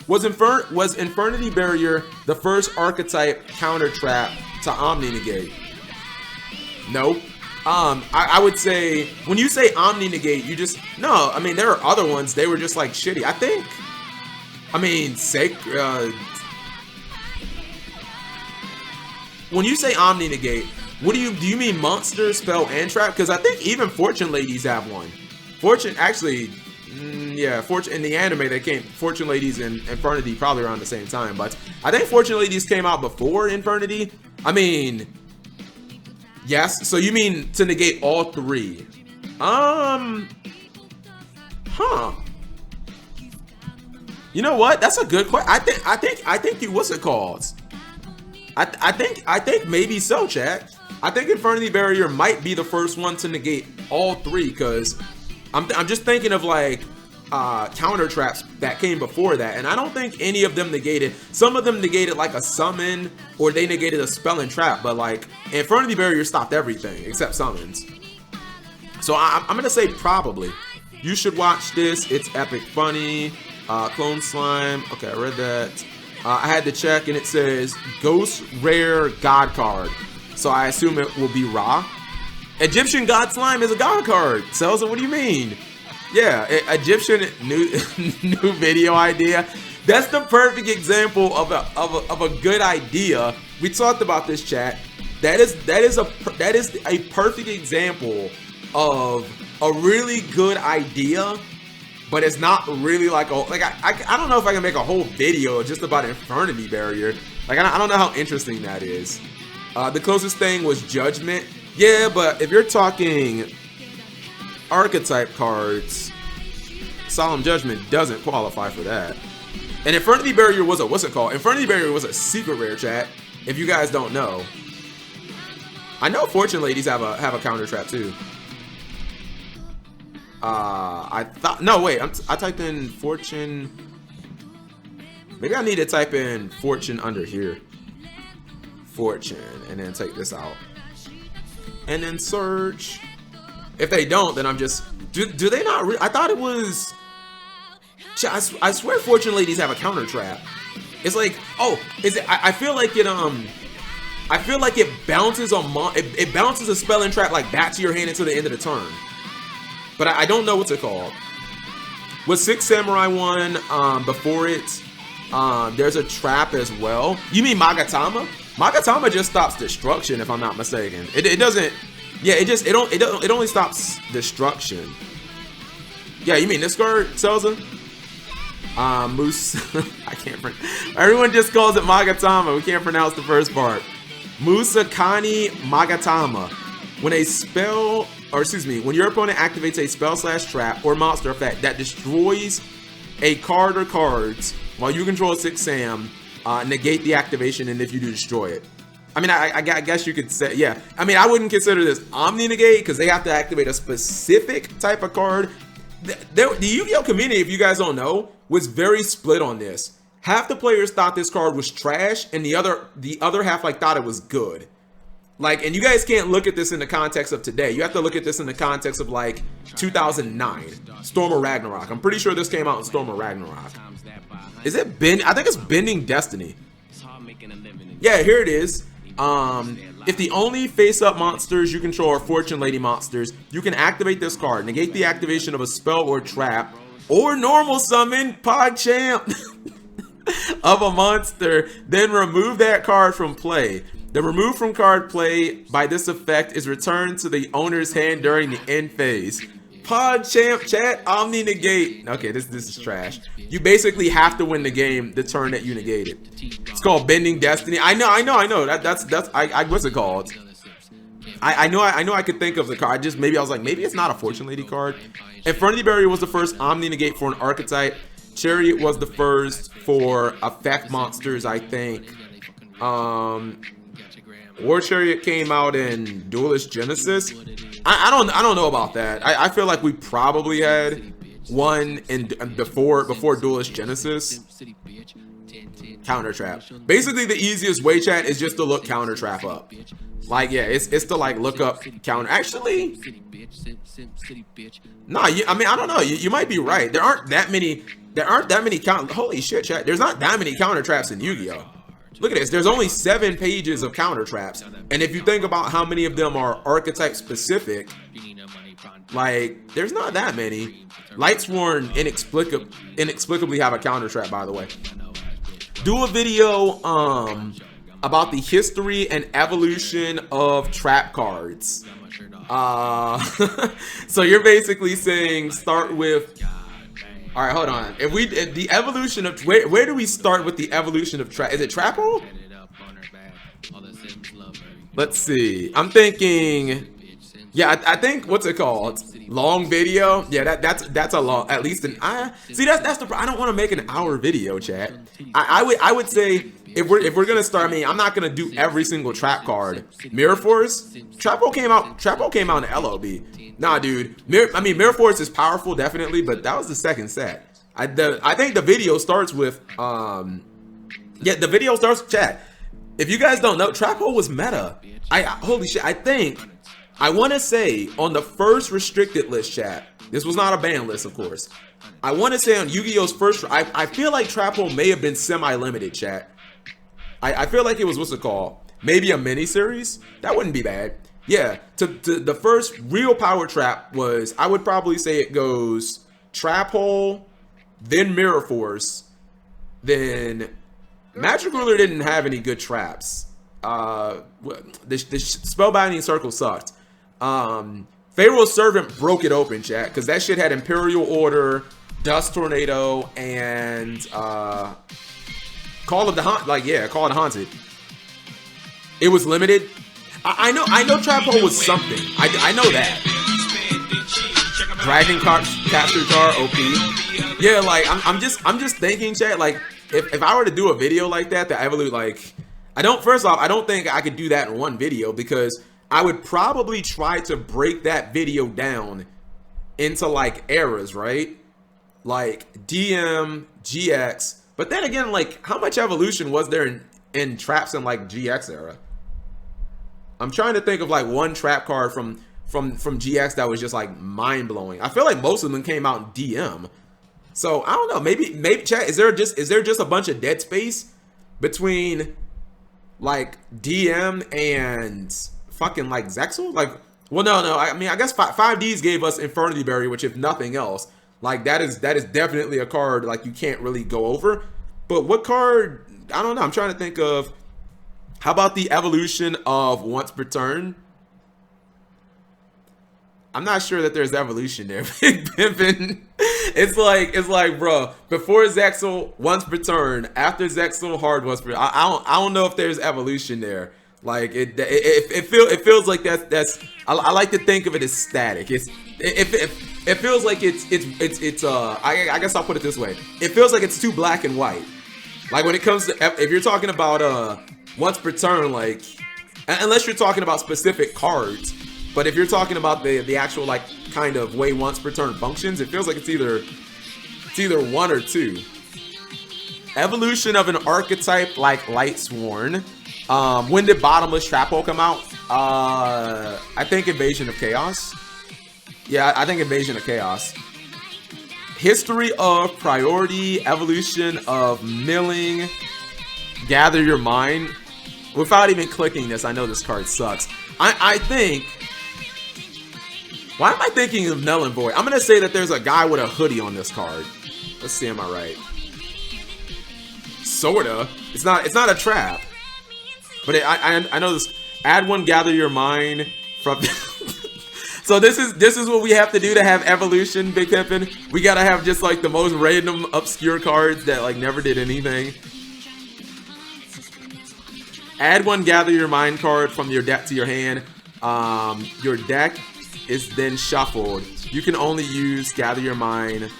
Was Infernity Barrier the first archetype counter trap to Omni Negate? Nope. I would say, when you say Omni Negate, you just, no, I mean, there are other ones, they were just like shitty. I think, I mean, when you say Omni Negate, what do you mean monster, spell, and trap? Because I think even Fortune Ladies have one. Fortune, actually, yeah, Fortune, in the anime they came, Fortune Ladies and Infernity probably around the same time, but I think Fortune Ladies came out before Infernity. I mean, yes, so you mean to negate all three? You know what? That's a good question. I think you, what's it called? I think maybe so, chat. I think Infernity Barrier might be the first one to negate all three, because I'm just thinking of like counter traps that came before that, and I don't think any of them negated. Some of them negated like a summon, or they negated a spell and trap, but like Infernity Barrier stopped everything except summons. So I'm gonna say probably. You should watch this. It's epic funny. Clone Slime. Okay, I read that. I had to check, and it says Ghost Rare God card. So I assume it will be Ra. Egyptian God Slime is a God card. Selza, what do you mean? Yeah, Egyptian new video idea. That's the perfect example of a good idea. We talked about this, chat. That is a perfect example of a really good idea, but it's not really like I don't know if I can make a whole video just about Infernity Barrier. Like I don't know how interesting that is. The closest thing was Judgment. Yeah, but if you're talking archetype cards, Solemn Judgment doesn't qualify for that. And Infernity Barrier was a, what's it called? Infernity Barrier was a secret rare, chat. If you guys don't know, I know Fortune Ladies have a counter trap too. I thought, no wait, I typed in Fortune. Maybe I need to type in Fortune under here. Fortune, and then take this out, and then search. If they don't, then I'm just, do they not? I thought it was. I swear, Fortune Ladies have a counter trap. It's like, oh, is it? I feel like it. I feel like it bounces on it bounces a spell and trap like back to your hand until the end of the turn. But I don't know what's it called. Was Six Samurai one before it? There's a trap as well. You mean Magatama? Magatama just stops destruction, if I'm not mistaken. It doesn't. Yeah, it only stops destruction. Yeah, you mean this card, Selza? Moose. I can't pronounce. Everyone just calls it Magatama. We can't pronounce the first part. Musakani Magatama. When a spell, or excuse me, when your opponent activates a spell/trap or monster effect that destroys a card or cards while you control 6 Sam, negate the activation, and if you do, destroy it. I mean, I guess you could say, yeah. I mean, I wouldn't consider this Omni Negate because they have to activate a specific type of card. The Yu-Gi-Oh community, if you guys don't know, was very split on this. Half the players thought this card was trash, and the other half like thought it was good. Like, and you guys can't look at this in the context of today. You have to look at this in the context of like 2009, Storm of Ragnarok. I'm pretty sure this came out in Storm of Ragnarok. Is it I think it's Bending Destiny. Yeah, here it is. If the only face-up monsters you control are Fortune Lady monsters, you can activate this card. Negate the activation of a spell or trap, or normal summon PogChamp of a monster, then remove that card from play. The remove from card play by this effect is returned to the owner's hand during the end phase. PogChamp, chat, Omni Negate. Okay, this is trash. You basically have to win the game the turn that you negate it. It's called Bending Destiny. I know. That's what's it called? I know I could think of the card. Maybe I was like, maybe it's not a Fortune Lady card. Infernity Barrier was the first Omni Negate for an archetype. Chariot was the first for effect monsters, I think. War Chariot came out in Duelist Genesis. I don't know about that. I feel like we probably had one in before Duelist Genesis. Counter trap. Basically, the easiest way, chat, is just to look counter trap up. Like, yeah, it's to like look up counter. Actually, nah, I mean, I don't know. You might be right. There aren't that many counter. Holy shit, chat. There's not that many counter traps in Yu-Gi-Oh. Look at this. There's only 7 pages of counter traps, and if you think about how many of them are archetype specific, like there's not that many. Lightsworn inexplicably have a counter trap, by the way. Do a video about the history and evolution of trap cards. So you're basically saying start with. All right, hold on. If the evolution of where do we start with the evolution of trap? Is it Trapple? Let's see. I'm thinking. Yeah, I think what's it called? Long video. Yeah, that's a long. At least see that's the. I don't want to make an hour video, chat. I would say if we're gonna start. I mean, I'm not gonna do every single trap card. Mirror Force. Trapple came out in LOB. Nah, dude. Mirror Force is powerful, definitely, but that was the second set. I think the video starts with yeah, the video starts with chat. If you guys don't know, Trapple was meta. Holy shit. I want to say on the first restricted list, chat. This was not a ban list, of course. I want to say on Yu-Gi-Oh's first. I feel like Trapple may have been semi-limited, chat. I feel like it was what's it called? Maybe a mini series. That wouldn't be bad. Yeah, to the first real power trap was, I would probably say it goes Trap Hole, then Mirror Force, then Magic Ruler didn't have any good traps. The Spellbinding Circle sucked. Pharaoh's Servant broke it open, chat, because that shit had Imperial Order, Dust Tornado, and Call of the Haunted. It was limited. I know Trap Hole was something. I know that. Dragon Capture Jar OP. Yeah, like I'm just thinking, chat, like if I were to do a video like that evolute, like first off, I don't think I could do that in one video, because I would probably try to break that video down into like eras, right? Like DM, GX, but then again, like how much evolution was there in traps in like GX era? I'm trying to think of like one trap card from GX that was just like mind blowing. I feel like most of them came out in DM. So I don't know. Maybe chat. Is there just a bunch of dead space between like DM and fucking like Zexal? Like, well, no. I mean, I guess 5Ds gave us Infernity Berry, which if nothing else, like that is definitely a card like you can't really go over. But what card? I don't know. I'm trying to think of. How about the evolution of once per turn? I'm not sure that there's evolution there. Big Pimpin'. It's like, bro, before Zexal, once per turn. After Zexal, hard once per. I don't know if there's evolution there. Like it feels like that's. I like to think of it as static. It feels like it's. I guess I'll put it this way. It feels like it's too black and white. Like when it comes to, if you're talking about once per turn, like, unless you're talking about specific cards, but if you're talking about the actual like kind of way once per turn functions, it feels like it's either one or two. Evolution of an archetype like Lightsworn. When did Bottomless Trap Hole come out? I think Invasion of Chaos. Yeah, I think Invasion of Chaos. History of Priority, evolution of Milling, Gather Your Mind. Without even clicking this, I know this card sucks. I think... Why am I thinking of Null and Void? I'm going to say that there's a guy with a hoodie on this card. Let's see, am I right? Sorta. It's not a trap. But I know this. Add one, Gather Your Mind from... So this is what we have to do to have evolution, Big Pimpin'. We gotta have just like the most random obscure cards that like never did anything. Add one Gather Your Mind card from your deck to your hand. Your deck is then shuffled. You can only use Gather Your Mind.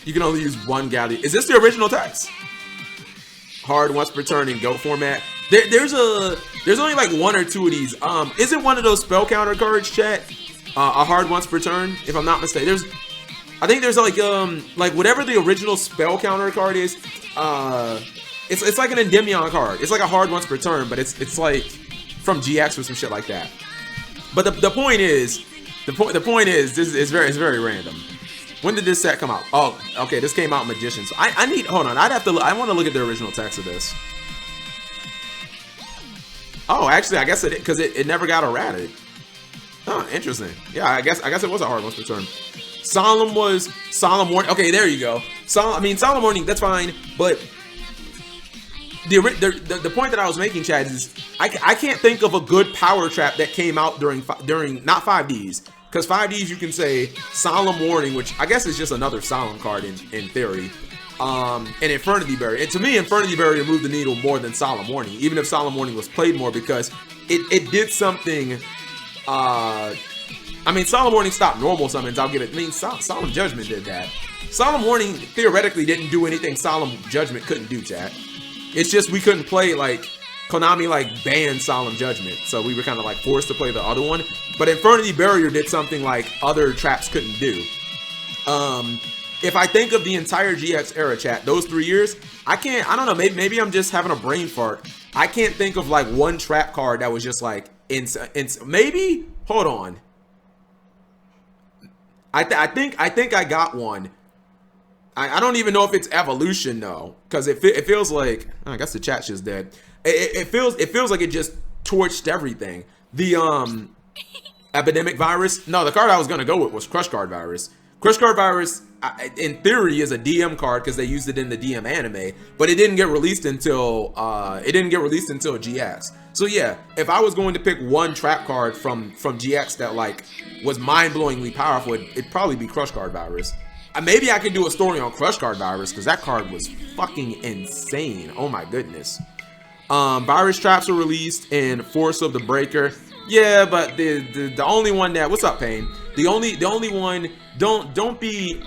You can only use one Gather. Is this the original text? Hard once per turn in GOAT format. There's only like one or two of these. Is it one of those spell counter cards, chat? A hard once per turn, if I'm not mistaken. I think there's like whatever the original spell counter card is. It's like an Endymion card. It's like a hard once per turn, but it's like from GX or some shit like that. But the point is, the point is, this is very random. When did this set come out? Oh, okay, this came out in Magician. So I need, hold on, I want to look at the original text of this. Oh, actually, I guess because it never got errated. Oh, interesting. Yeah, I guess it was a hard one to return. Solemn Warning. Okay, there you go. Solemn Warning, that's fine, but the point that I was making, Chad, is I can't think of a good power trap that came out during not 5Ds, because 5Ds you can say Solemn Warning, which I guess is just another Solemn card in theory, and Infernity Barrier. And to me, Infernity Barrier moved the needle more than Solemn Warning, even if Solemn Warning was played more, because it did something. Solemn Warning stopped normal summons. I'll give it. Solemn Judgment did that. Solemn Warning theoretically didn't do anything Solemn Judgment couldn't do, chat. It's just we couldn't play, like, Konami, like, banned Solemn Judgment, so we were kind of, like, forced to play the other one. But Infernity Barrier did something, like, other traps couldn't do. If I think of the entire GX era, chat, those 3 years, I don't know, maybe I'm just having a brain fart. I can't think of, like, one trap card that was just, like, maybe, hold on. I think I got one. I don't even know if it's Evolution though, because it feels like, I guess the chat's just dead. It feels like it just torched everything. The Epidemic Virus. No, the card I was gonna go with was Crush Card Virus. Crush Card Virus, in theory, is a DM card because they used it in the DM anime, but it didn't get released until GX. So yeah, if I was going to pick one trap card from GX that like was mind-blowingly powerful, it'd probably be Crush Card Virus. Maybe I could do a story on Crush Card Virus because that card was fucking insane. Oh my goodness. Virus traps were released in Force of the Breaker. Yeah, but the only one that, what's up, Pain? The only one, don't be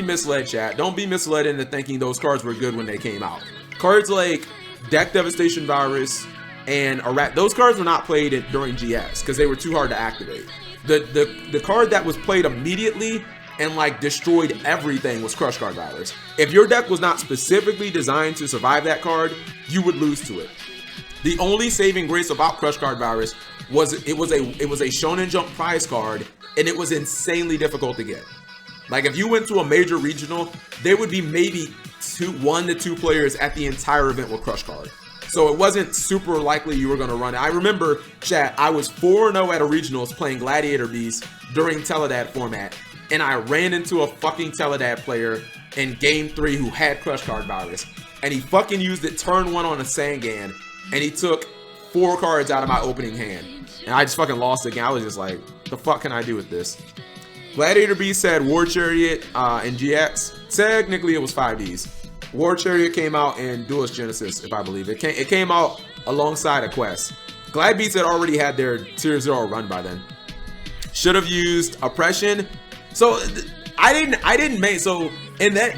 misled, chat. Don't be misled into thinking those cards were good when they came out. Cards like Deck Devastation Virus and those cards were not played during GX because they were too hard to activate. The card that was played immediately and like destroyed everything was Crush Card Virus. If your deck was not specifically designed to survive that card, you would lose to it. The only saving grace about Crush Card Virus was it was a Shonen Jump prize card, and it was insanely difficult to get. Like if you went to a major regional, there would be maybe 1 to 2 players at the entire event with Crush Card. So it wasn't super likely you were going to run it. I remember, chat, I was 4-0 at a regionals playing Gladiator Beast during Teledad format, and I ran into a fucking Teledad player in game 3 who had Crush Card Virus, and he fucking used it turn 1 on a Sangan, and he took 4 cards out of my opening hand, and I just fucking lost again. I was just like, the fuck can I do with this? Gladiator Beast said War Chariot in GX. Technically it was 5Ds. War Chariot came out in Duelist Genesis, if I believe. It came out alongside a quest. Glad Beats had already had their Tier 0 run by then. Should have used Oppression. So I didn't main, so in that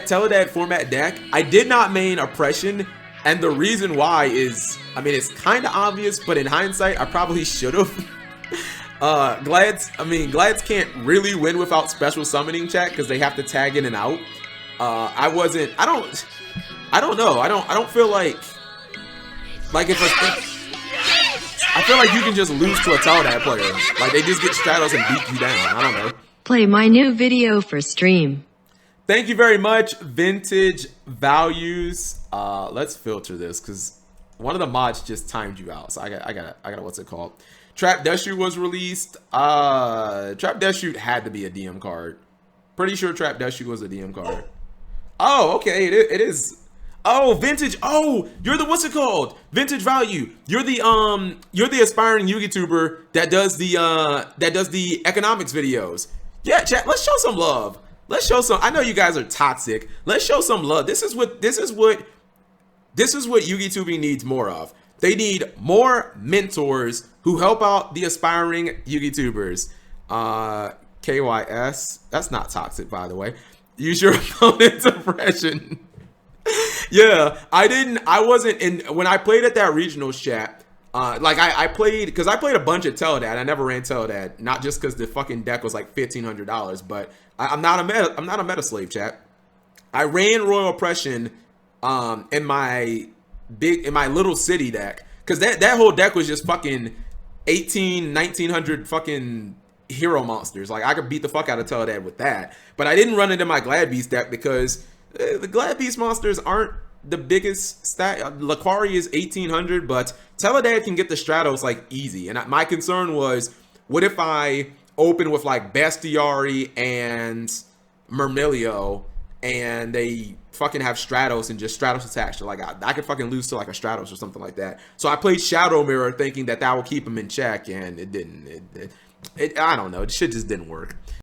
Teledad format deck, I did not main Oppression, and the reason why is, I mean, it's kind of obvious, but in hindsight, I probably should have. Glads can't really win without special summoning, chat, because they have to tag in and out. I don't know. I don't feel like I feel like you can just lose to a Teledad player. Like they just get Stratos and beat you down. I don't know. Play my new video for stream. Thank you very much, Vintage Values. Let's filter this because one of the mods just timed you out. So I got what's it called? Trap Death Shoot was released. Trap Death Shoot had to be a DM card. Pretty sure Trap Death Shoot was a DM card. Oh, okay, it is. Oh, Vintage. Oh, you're the, what's it called? Vintage Value. You're the aspiring YouTuber that does the economics videos. Yeah, chat, let's show some love. Let's show some. I know you guys are toxic. Let's show some love. This is what YouTubing needs more of. They need more mentors who help out the aspiring YouTubers. KYS. That's not toxic, by the way. Use your opponent's oppression. Yeah, I wasn't in when I played at that regionals, chat. Like I played because I played a bunch of Teledad. I never ran Teledad, not just because the fucking deck was like $1,500, but I'm not a meta slave, chat. I ran Royal Oppression in my little city deck Because that whole deck was just fucking 1900 fucking hero monsters. Like, I could beat the fuck out of Teledad with that. But I didn't run into my Glad Beast deck because the Glad Beast monsters aren't the biggest stat. Laquari is 1800, but Teledad can get the Stratos like easy. And my concern was, what if I open with like Bestiari and Myrmilio and they fucking have Stratos and just Stratos attached? Like, I could fucking lose to like a Stratos or something like that. So I played Shadow Mirror thinking that would keep him in check, and it didn't. I don't know. The shit just didn't work.